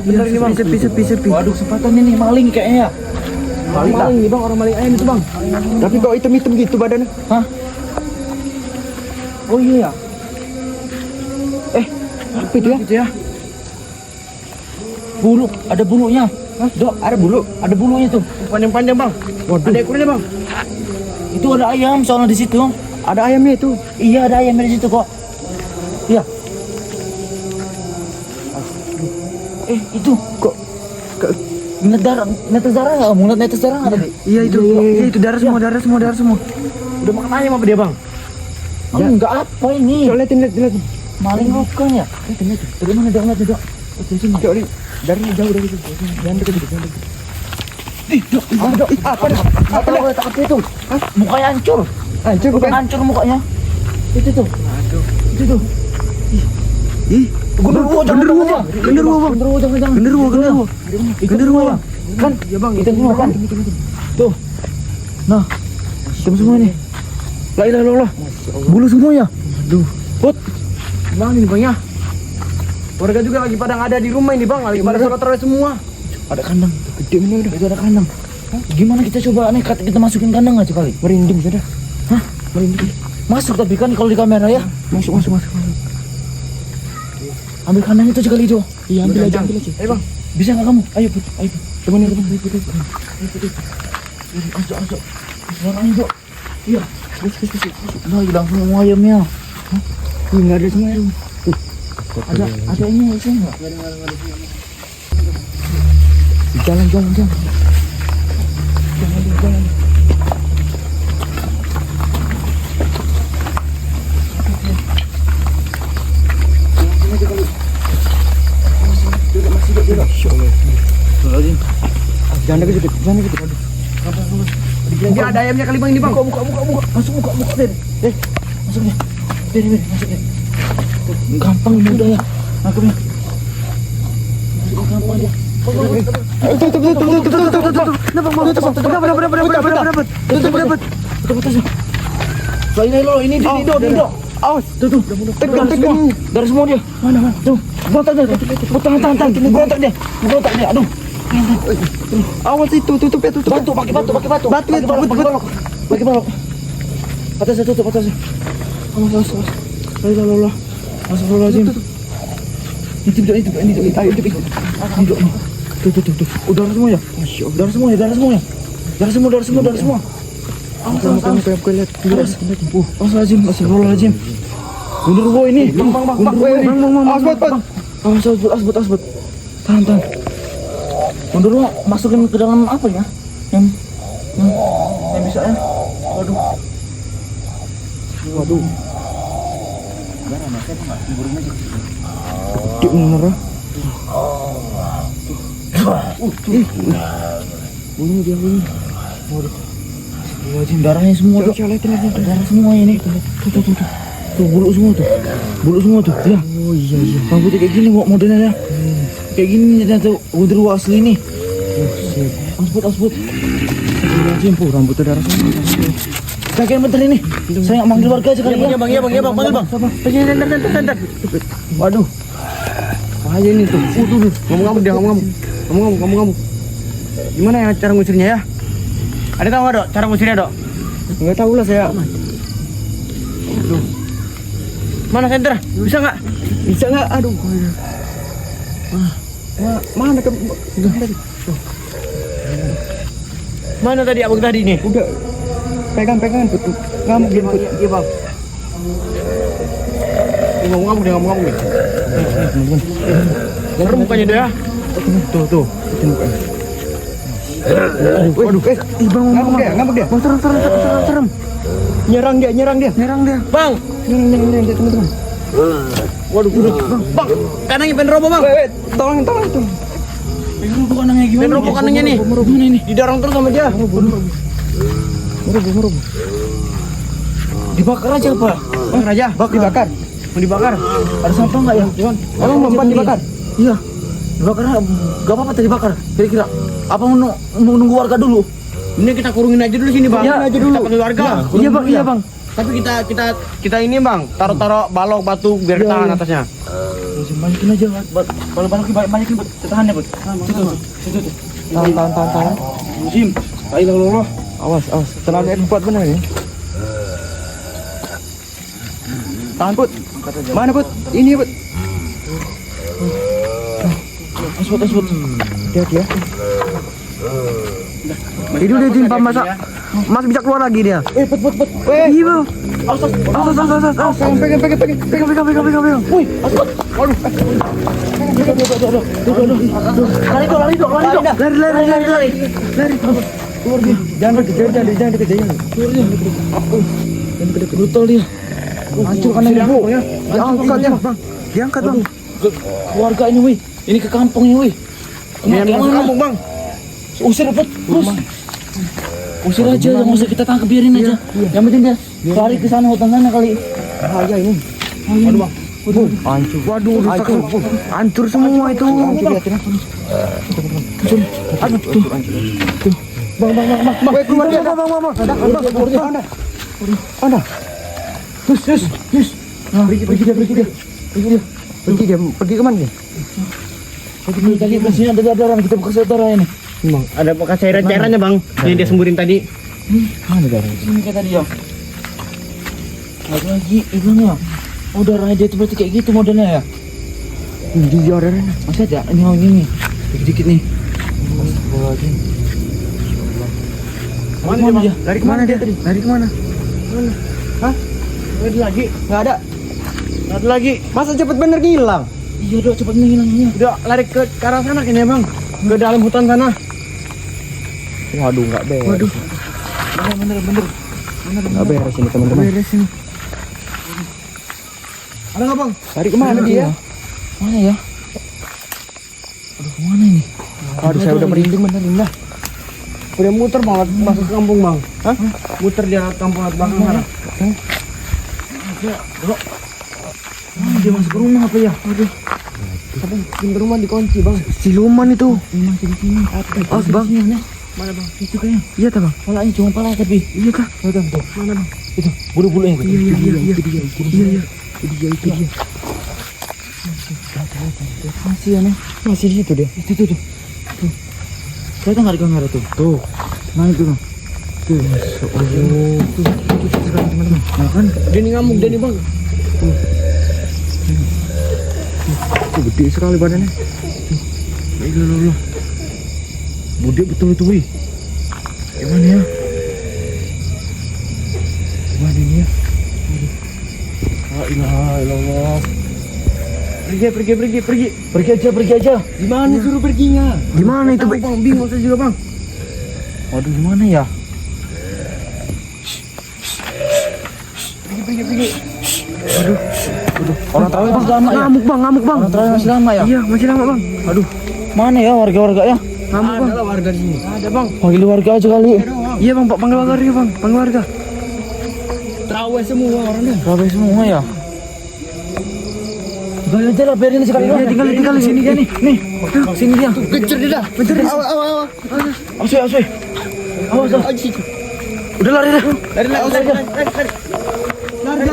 Bener ini bang. Sepi. Waduh, kesempatan ini maling kayaknya. Maling nih bang, orang maling ayam itu bang. Tapi kok hitam gitu badannya? Hah? Oh iya. Apa itu ya? Gitu ya. Bulu, ada bulunya. Hah? Dok, ada bulu. Ada bulunya tuh. Panjang-panjang bang. Waduh. Ada ekornya bang. Itu ada ayam soalnya di situ. Ada ayamnya itu. Iya, ada ayam di situ kok. Iya. Itu Kok? netes darah nggak? Mau netes darah nggak tadi? Iya itu. Iya itu darah semua. Udah makan ayam apa dia bang? Ya. Enggak apa ini? Coba liatin. Maling bukan ya? Liatin. Dari mana dong? Dok? Dari sini. Coba lihat. Darahnya jauh dari itu. Jangan deket. Dok. Apa dah? Apa itu? Mukanya hancur. Hancur bukan? Hancur mukanya. Itu tuh. Itu tuh. Ih, Genderuwo bang. Genderuwo bang. Kan? Ya bang. Hitam semua kan? Tuh. Nah, hitam semua nih. La ilaha illallah. Bulu semuanya. Aduh. Put. Bang ini bang ya. Warga juga lagi pada ada di rumah ini bang. Lagi pada sholat tarawih semua. Ada kandang. Gede ini udah. Itu ada kandang. Gimana kita coba nekat kita masukin kandang aja kali? Merinding sudah. Hah? Merinding. Masuk tapi kan kalau di kamera ya. Masuk. Ambil kandang itu sekali itu. Iya ambil aja. Ayo bang. Bisa nggak kamu? Ayo Put. Temenin. Masuk. Sekarang itu. Iya. Nah, hilang semua ayamnya. Ini nggak ada semua ya. Ada ini isinya nggak? Jalan. Jangan. Jangan deket. Dia ada ayamnya kali bang ini bang. Buka. Masuk Den. Masuk deh. Masuk deh. Gampang mudah ya. Nangkepnya. Gampang dia. Betul. Ini lo, ini Dido. Awas. Tuh. Tegang. Dari semua dia. Mana? Tuh. Berontak dia. Berontak dia. Aduh. Awas itu tutup. Pakai batu. Pakai balok. Atasnya tutup. Awas. Ayo. Astagfirullahaladzim. Itu. Tuh. Udah semua ya? Darah semua. Aku lihat. Astagfirullahaladzim. Genderuwo ini. Bang. Asbot. Tahan. Genderuwo masukin ke dalam apa ya? Yang bisa ya? Waduh. Gede bener ya. Bunuh dia. Waduh. Astagfirullahaladzim, darahnya semua tuh. Darah semua ini. Tuh bulu semua tuh. Ya. Oh iya. Rambutnya kayak gini kok modelnya ya. Kayak gini ternyata genderuwo asli nih. Asbot. Astagfirullahaladzim, Rambutnya darah semua. Kakek bentar ini. Saya nggak manggil warga aja kali ya. Bang, panggil bang. Bentar. Waduh. Bahaya ini tuh. Ngomong. Gimana ya cara ngusirnya ya? Ada tahu nggak dok? Cara ngusirnya dok? Nggak tahu lah saya. Aduh. Mana senter? Bisa nggak? Aduh. Mana ke? Mana tadi abang tadi nih? Udah. Pegang betul. Ngamuk dia bang. Iya bang. Dia ngamuk nih. Jangan mukanya dia. Tuh. Itu mukanya. Waduh, bang, ngamuk dia. Bang, serem. Nyerang dia. Bang, nyerang dia teman-teman. Waduh, bang, kanangnya pengen roboh bang. Tolong itu. Roboh kanangnya gimana? Pengen roboh kanangnya nih. Gimana ini? Didorong terus sama dia. Meroboh. Dibakar aja apa? Dibakar. Mau dibakar. Ada sampah nggak ya? Emang mempan dibakar? Iya. Dibakar nggak apa-apa tadi bakar. Kira-kira apa mau nunggu warga dulu? Ini kita kurungin aja dulu sini bang. Iya, Kita panggil warga. Iya bang. Tapi kita ini bang, taruh balok batu biar Iya, tahan iya. atasnya. Balikin aja, balok-balok balikin buat tahan ya, Bud. Situ. Tahan. Musim. Ayo lo. Awas. Tenaga kuat benar ya. Tahan Put. Mana Put? Ini Put. Asbut. Hati-hati ya. Itu dia timpa masak. Mas bisa keluar lagi dia. Put. Iya bang. Awas. Pegang. Wih, asbut. Waduh. Lari dong. Lari. Keluar dia. Jangan dikejar. Keluar dia. Brutal dia. Hancur kan ibu. Diangkat ya bang. Diangkat bang. Keluarga ini, wih. Ini ke kampungnya, wih. Jangan masuk kampung bang. Usir, Put. Terus. Usir aja, jangan usah kita tangkap, biarin aja. Yang penting dia lari ke sana, hutan sana kali. Bahaya ini. Aduh, Bang. Hancur. Waduh, hancur semua itu. Aduh, tuh. Bang. Keluar dia, bang. Ada. Terus. Pergi dia. Pergi kemana dia? Tadi sini ada orang, kita buka saudara ini. Bang, ada bekas cairannya bang. Yang dia semburin tadi. Mana darahnya? Sini kayak tadi ya. Ada lagi, ibangnya. Oh, darahnya dia itu berarti kayak gitu modelnya ya? Ini darahnya. Masih ada? Ini. Dikit-dikit nih. Mana dia? Lari kemana dia tadi? Lari kemana? Hah? Lari lagi? Nggak ada lagi. Masa cepet bener ngilang? Iya dok, cepet menghilangnya. Udah lari ke arah sana kayaknya bang. Ke dalam hutan sana. Waduh, nggak beres. Waduh. Bener. Nggak beres ini teman-teman. Beres ini. Ada nggak bang? Lari kemana dia? Mana ya? Aduh, kemana ini? Aduh, saya udah merinding benerin dah. Udah muter banget masuk kampung bang. Hah? Muter dia kampung belakang sana. Bro. Dia masuk ke rumah apa ya? Aduh. Tapi pintu rumah dikunci bang. Siluman itu. Masih di sini. Awas bang. Mana bang? Itu kayaknya. Iya tak bang? Palanya cuma pala tapi. Iya kah? Tuh. Mana bang? Itu bulu-bulu yang Iya. Itu dia. Masih ya nih. Masih di situ dia. Itu tuh. Saya nggak di kamera tuh. Tuh. Mana itu bang? Tuh. Tuh sekarang teman-teman. Nah kan? Dia nih ngamuk dia nih bang. Tuh gede sekali badannya. Loh. Bude betul itu wih. Gimana ya? Gimana ini ya? La ilaha illallah. Pergi aja. Gimana suruh perginya? Gimana itu bang? Bingung saya juga bang. Waduh, gimana ya? Pergi. Aduh. Orang tahu masih lama ya? Ngamuk bang. Orang tahu masih lama ya? Iya masih lama bang. Aduh. Mana ya warga ya? Ngamuk bang. Ada warga di sini. Ada bang. Panggil warga aja kali. Iya bang, Pak panggil warga bang. Panggil warga. Terawih semua orangnya. Rabai semua ya? Tinggal aja lah, biarin sekali. Iya, tinggal di sini dia nih. Nih, sini dia. Kejar dia dah. Kejar dia. Awas. Awas. Udah lari dah. Lari.